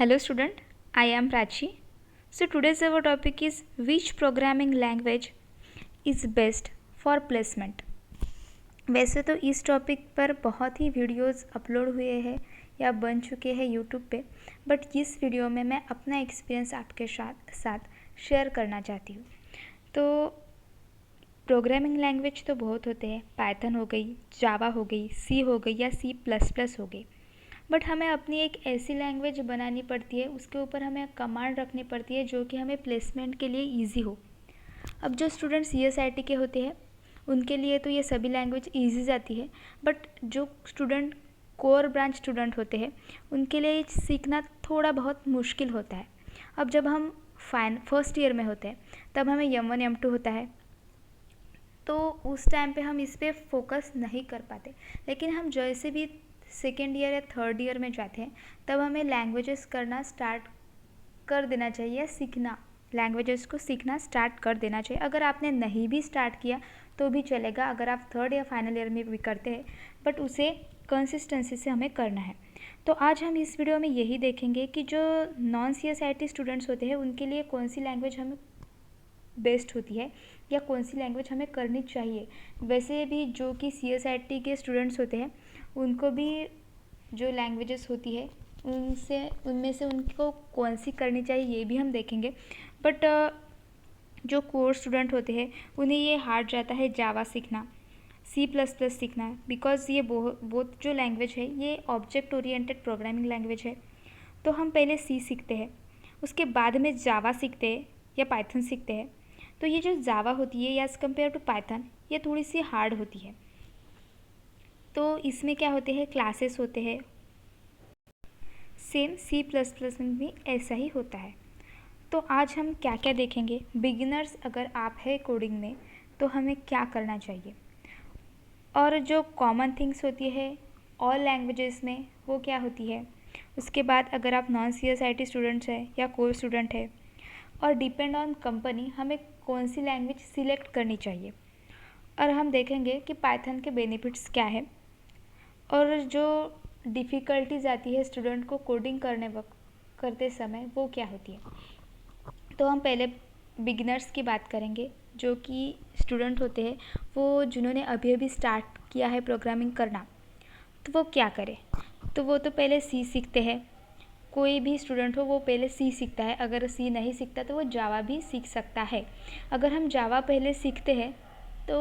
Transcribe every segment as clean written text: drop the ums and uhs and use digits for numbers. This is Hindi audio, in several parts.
Hello student, I am Prachi. So today's our topic is which programming language is best for placement. वैसे तो इस टॉपिक पर बहुत ही वीडियोस अपलोड हुए हैं या बन चुके हैं यूट्यूब पे, बट इस वीडियो में मैं अपना एक्सपीरियंस आपके साथ शेयर करना चाहती हूँ। तो प्रोग्रामिंग लैंग्वेज तो बहुत होते हैं, पाइथन हो गई, जावा हो गई, सी हो गई या C++ हो गई, बट हमें अपनी एक ऐसी लैंग्वेज बनानी पड़ती है, उसके ऊपर हमें कमांड रखनी पड़ती है जो कि हमें प्लेसमेंट के लिए ईजी हो। अब जो स्टूडेंट CSIT के होते हैं उनके लिए तो ये सभी लैंग्वेज ईजी जाती है, बट जो स्टूडेंट कोर ब्रांच स्टूडेंट होते हैं उनके लिए सीखना थोड़ा बहुत मुश्किल होता है। अब जब हम फर्स्ट ईयर में होते हैं तब हमें M1 M2 होता है, तो उस टाइम पे हम इस पर फोकस नहीं कर पाते, लेकिन हम जैसे भी सेकेंड ईयर या थर्ड ईयर में जाते हैं तब हमें लैंग्वेजेस करना स्टार्ट कर देना चाहिए, सीखना लैंग्वेजेस को सीखना स्टार्ट कर देना चाहिए। अगर आपने नहीं भी स्टार्ट किया तो भी चलेगा, अगर आप थर्ड या फाइनल ईयर में भी करते हैं, बट उसे कंसिस्टेंसी से हमें करना है। तो आज हम इस वीडियो में यही देखेंगे कि जो नॉन CSIT स्टूडेंट्स होते हैं उनके लिए कौन सी लैंग्वेज हमें बेस्ट होती है या कौन सी लैंग्वेज हमें करनी चाहिए। वैसे भी जो कि CSIT के स्टूडेंट्स होते हैं उनको भी जो लैंग्वेजेस होती है उनमें से उनको कौन सी करनी चाहिए ये भी हम देखेंगे। बट जो कोर स्टूडेंट होते हैं उन्हें ये हार्ड जाता है जावा सीखना, C++ सीखना, बिकॉज ये बहुत जो लैंग्वेज है ये ऑब्जेक्ट ओरिएंटेड प्रोग्रामिंग लैंग्वेज है। तो हम पहले C सीखते हैं, उसके बाद में जावा सीखते हैं या पाइथन सीखते हैं। तो ये जो जावा होती है एज़ कम्पेयर टू पाइथन ये थोड़ी सी हार्ड होती है। तो इसमें क्या होते हैं, क्लासेस होते हैं, सेम C++ में भी ऐसा ही होता है। तो आज हम क्या क्या देखेंगे, बिगिनर्स अगर आप है कोडिंग में तो हमें क्या करना चाहिए, और जो कॉमन थिंग्स होती है ऑल लैंग्वेजेस में वो क्या होती है। उसके बाद अगर आप नॉन CSIT स्टूडेंट्स हैं या कोर स्टूडेंट है, और डिपेंड ऑन कंपनी हमें कौन सी लैंग्वेज सिलेक्ट करनी चाहिए, और हम देखेंगे कि पाइथन के बेनिफिट्स क्या है और जो डिफ़िकल्टीज आती है स्टूडेंट को कोडिंग करते समय वो क्या होती है। तो हम पहले बिगिनर्स की बात करेंगे, जो कि स्टूडेंट होते हैं वो जिन्होंने अभी अभी स्टार्ट किया है प्रोग्रामिंग करना, तो वो क्या करें। तो वो तो पहले C सीखते हैं, कोई भी स्टूडेंट हो वो पहले C सीखता है, अगर C नहीं सीखता तो वो जावा भी सीख सकता है। अगर हम जावा पहले सीखते हैं तो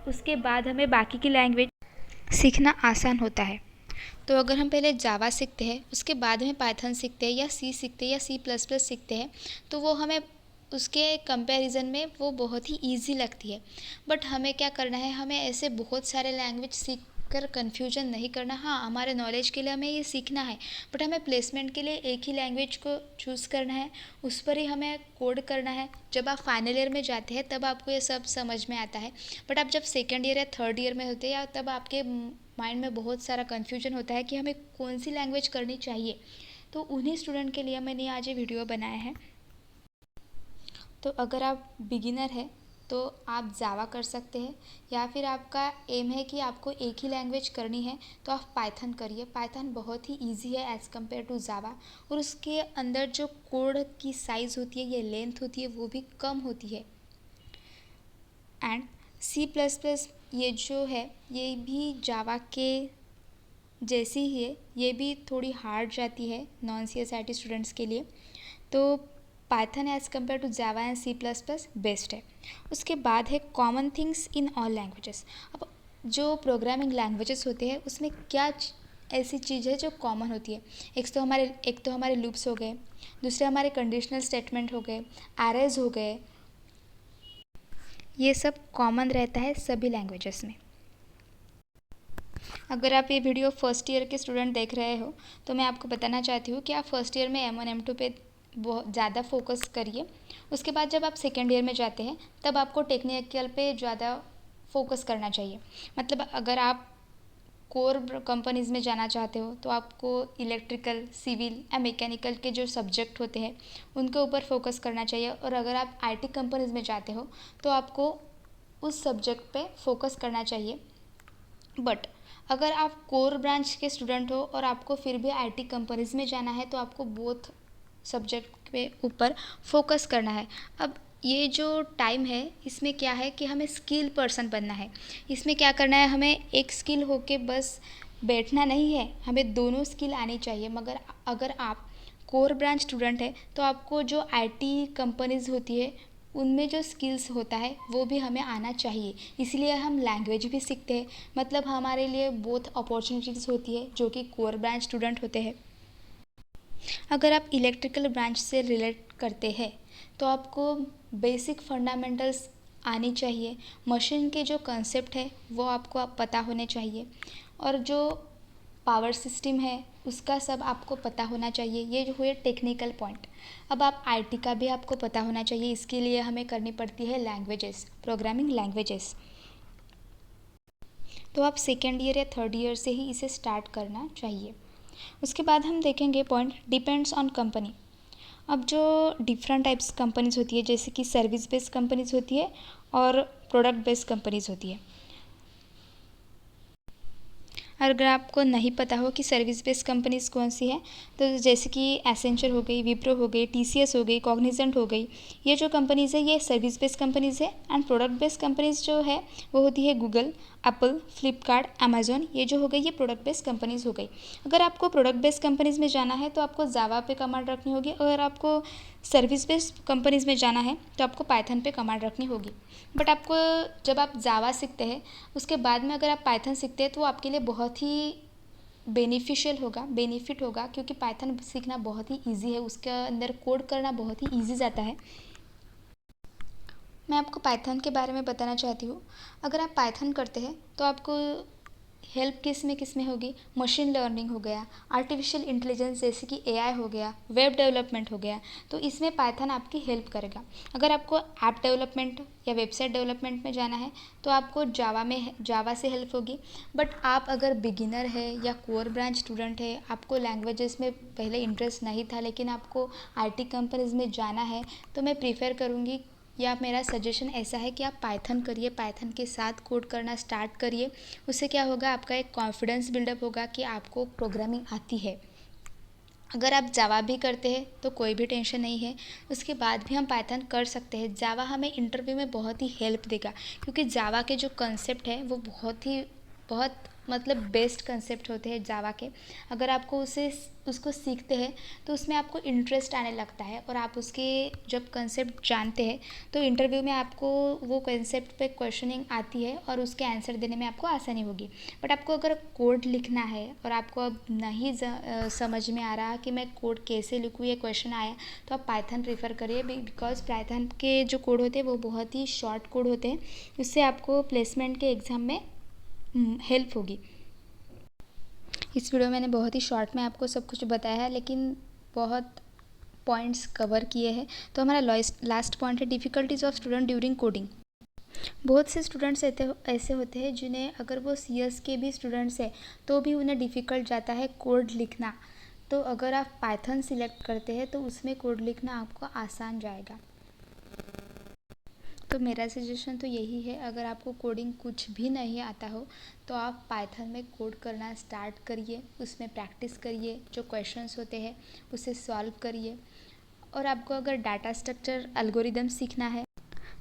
उसके बाद हमें बाकी की लैंग्वेज सीखना आसान होता है। तो अगर हम पहले जावा सीखते हैं उसके बाद में पाइथन सीखते हैं या C सीखते हैं या C++ सीखते हैं तो वो हमें उसके कंपैरिजन में वो बहुत ही इजी लगती है। बट हमें क्या करना है, हमें ऐसे बहुत सारे लैंग्वेज सीख कर कन्फ्यूजन नहीं करना। हाँ, हमारे नॉलेज के लिए हमें ये सीखना है, बट हमें प्लेसमेंट के लिए एक ही लैंग्वेज को चूज़ करना है, उस पर ही हमें कोड करना है। जब आप फाइनल ईयर में जाते हैं तब आपको ये सब समझ में आता है, बट आप जब सेकेंड ईयर या थर्ड ईयर में होते हैं या तब आपके माइंड में बहुत सारा कन्फ्यूजन होता है कि हमें कौन सी लैंग्वेज करनी चाहिए। तो उन्हीं स्टूडेंट के लिए मैंने आज ये वीडियो बनाया है। तो अगर आप बिगिनर हैं तो आप जावा कर सकते हैं, या फिर आपका एम है कि आपको एक ही लैंग्वेज करनी है तो आप पाइथन करिए। पाइथन बहुत ही इजी है एज़ कम्पेयर टू जावा, और उसके अंदर जो कोड की साइज़ होती है, ये लेंथ होती है, वो भी कम होती है। एंड C++ ये जो है ये भी जावा के जैसी ही है, ये भी थोड़ी हार्ड जाती है नॉन CSIT स्टूडेंट्स के लिए। तो Python as compare to Java and C++ best है। उसके बाद है common things in all languages. अब जो प्रोग्रामिंग लैंग्वेजेस होते हैं उसमें क्या ऐसी चीज़ है जो कॉमन होती है। एक तो हमारे लूप्स हो गए, दूसरे हमारे कंडीशनल स्टेटमेंट हो गए, एरेज हो गए, ये सब कॉमन रहता है सभी लैंग्वेजेस में। अगर आप ये वीडियो फर्स्ट ईयर के स्टूडेंट देख रहे हो तो मैं आपको बताना चाहती हूँ कि आप फर्स्ट ईयर में M1 M2 पे बहुत ज़्यादा फोकस करिए। उसके बाद जब आप सेकेंड ईयर में जाते हैं तब आपको टेक्निकल पे ज़्यादा फोकस करना चाहिए। मतलब अगर आप कोर कंपनीज़ में जाना चाहते हो तो आपको इलेक्ट्रिकल, सिविल या मैकेनिकल के जो सब्जेक्ट होते हैं उनके ऊपर फोकस करना चाहिए, और अगर आप IT कंपनीज़ में जाते हो तो आपको उस सब्जेक्ट पे फोकस करना चाहिए। बट अगर आप कोर ब्रांच के स्टूडेंट हो और आपको फिर भी IT कंपनीज़ में जाना है तो आपको बोथ सब्जेक्ट पे ऊपर फोकस करना है। अब ये जो टाइम है इसमें क्या है कि हमें स्किल पर्सन बनना है। इसमें क्या करना है, हमें एक स्किल होके बस बैठना नहीं है, हमें दोनों स्किल आनी चाहिए। मगर अगर आप कोर ब्रांच स्टूडेंट है तो आपको जो आईटी कंपनीज होती है उनमें जो स्किल्स होता है वो भी हमें आना चाहिए। इसलिए हम लैंग्वेज भी सीखते हैं, मतलब हमारे लिए बहुत अपॉर्चुनिटीज़ होती है जो कि कोर ब्रांच स्टूडेंट होते हैं। अगर आप इलेक्ट्रिकल ब्रांच से रिलेट करते हैं तो आपको बेसिक फंडामेंटल्स आनी चाहिए। मशीन के जो कंसेप्ट है वो आपको पता होने चाहिए, और जो पावर सिस्टम है उसका सब आपको पता होना चाहिए। ये जो हुए टेक्निकल पॉइंट। अब आप आईटी का भी आपको पता होना चाहिए। इसके लिए हमें करनी पड़ती है लैंग्वेजेस, प्रोग्रामिंग लैंग्वेजेस। तो आप सेकेंड ईयर या थर्ड ईयर से ही इसे स्टार्ट करना चाहिए। उसके बाद हम देखेंगे पॉइंट डिपेंड्स ऑन कंपनी। अब जो डिफरेंट टाइप्स कंपनीज होती है, जैसे कि सर्विस बेस्ड कंपनीज होती है और प्रोडक्ट बेस्ड कंपनीज होती है। अगर आपको नहीं पता हो कि सर्विस बेस्ड कंपनीज कौन सी है, तो जैसे कि एसेंचर हो गई, विप्रो हो गई, टीसीएस हो गई, कॉग्निजेंट हो गई, ये जो कंपनीज़ है ये सर्विस बेस्ड कंपनीज़ है। एंड प्रोडक्ट बेस्ड कंपनीज जो है वो होती है गूगल, एप्पल, फ्लिपकार्ट, अमेजोन। ये जो हो गई ये प्रोडक्ट बेस्ड कंपनीज हो गई। अगर आपको प्रोडक्ट बेस्ड कंपनीज में जाना है तो आपको जावा पे कमांड रखनी होगी। अगर आपको सर्विस बेस्ड कंपनीज में जाना है तो आपको पाइथन पे कमांड रखनी होगी। बट आपको जब आप जावा सीखते हैं उसके बाद में अगर आप पाइथन सीखते हैं तो वो आपके लिए बहुत ही बेनिफिट होगा, क्योंकि पाइथन सीखना बहुत ही ईजी है, उसके अंदर कोड करना बहुत ही ईजी जाता है। मैं आपको पाइथन के बारे में बताना चाहती हूँ। अगर आप पाइथन करते हैं तो आपको हेल्प किस में होगी, मशीन लर्निंग हो गया, आर्टिफिशियल इंटेलिजेंस जैसे कि एआई हो गया, वेब डेवलपमेंट हो गया, तो इसमें पाइथन आपकी हेल्प करेगा। अगर आपको ऐप डेवलपमेंट या वेबसाइट डेवलपमेंट में जाना है तो आपको जावा से हेल्प होगी। बट आप अगर बिगिनर है या कोर ब्रांच स्टूडेंट है, आपको लैंग्वेजेस में पहले इंटरेस्ट नहीं था लेकिन आपको आईटी कंपनीज में जाना है, तो मैं प्रीफर करूँगी या मेरा सजेशन ऐसा है कि आप पाइथन करिए, पाइथन के साथ कोड करना स्टार्ट करिए। उससे क्या होगा, आपका एक कॉन्फिडेंस बिल्डअप होगा कि आपको प्रोग्रामिंग आती है। अगर आप जावा भी करते हैं तो कोई भी टेंशन नहीं है, उसके बाद भी हम पाइथन कर सकते हैं। जावा हमें इंटरव्यू में बहुत ही हेल्प देगा, क्योंकि जावा के जो कंसेप्ट है वो बहुत मतलब बेस्ट कंसेप्ट होते हैं जावा के। अगर आपको उसको सीखते हैं तो उसमें आपको इंटरेस्ट आने लगता है, और आप उसके जब कंसेप्ट जानते हैं तो इंटरव्यू में आपको वो कंसेप्ट पे क्वेश्चनिंग आती है और उसके आंसर देने में आपको आसानी होगी। बट आपको अगर कोड लिखना है और आपको अब नहीं समझ में आ रहा कि मैं कोड कैसे लिखूँ, ये क्वेश्चन आया, तो आप पाइथन प्रेफर करिए। बिकॉज पाइथन के जो कोड होते हैं वो बहुत ही शॉर्ट कोड होते हैं, इससे आपको प्लेसमेंट के एग्ज़ाम में हेल्प होगी। इस वीडियो में मैंने बहुत ही शॉर्ट में आपको सब कुछ बताया है, लेकिन बहुत पॉइंट्स कवर किए हैं। तो हमारा लास्ट पॉइंट है difficulties of student during coding. बहुत से स्टूडेंट्स ऐसे होते हैं जिन्हें, अगर वो सीएस के भी स्टूडेंट्स हैं तो भी उन्हें डिफ़िकल्ट जाता है कोड लिखना। तो अगर आप पाइथन सिलेक्ट करते हैं तो उसमें कोड लिखना आपको आसान जाएगा। तो मेरा सजेशन तो यही है, अगर आपको कोडिंग कुछ भी नहीं आता हो तो आप पाइथन में कोड करना स्टार्ट करिए, उसमें प्रैक्टिस करिए, जो क्वेश्चंस होते हैं उसे सॉल्व करिए। और आपको अगर डाटा स्ट्रक्चर एल्गोरिदम सीखना है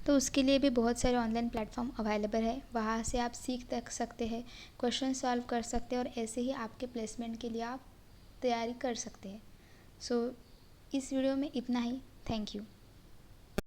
तो उसके लिए भी बहुत सारे ऑनलाइन प्लेटफॉर्म अवेलेबल है, वहाँ से आप सीख तक सकते हैं, क्वेश्चन सॉल्व कर सकते हैं, और ऐसे ही आपके प्लेसमेंट के लिए आप तैयारी कर सकते हैं। सो इस वीडियो में इतना ही। Thank you.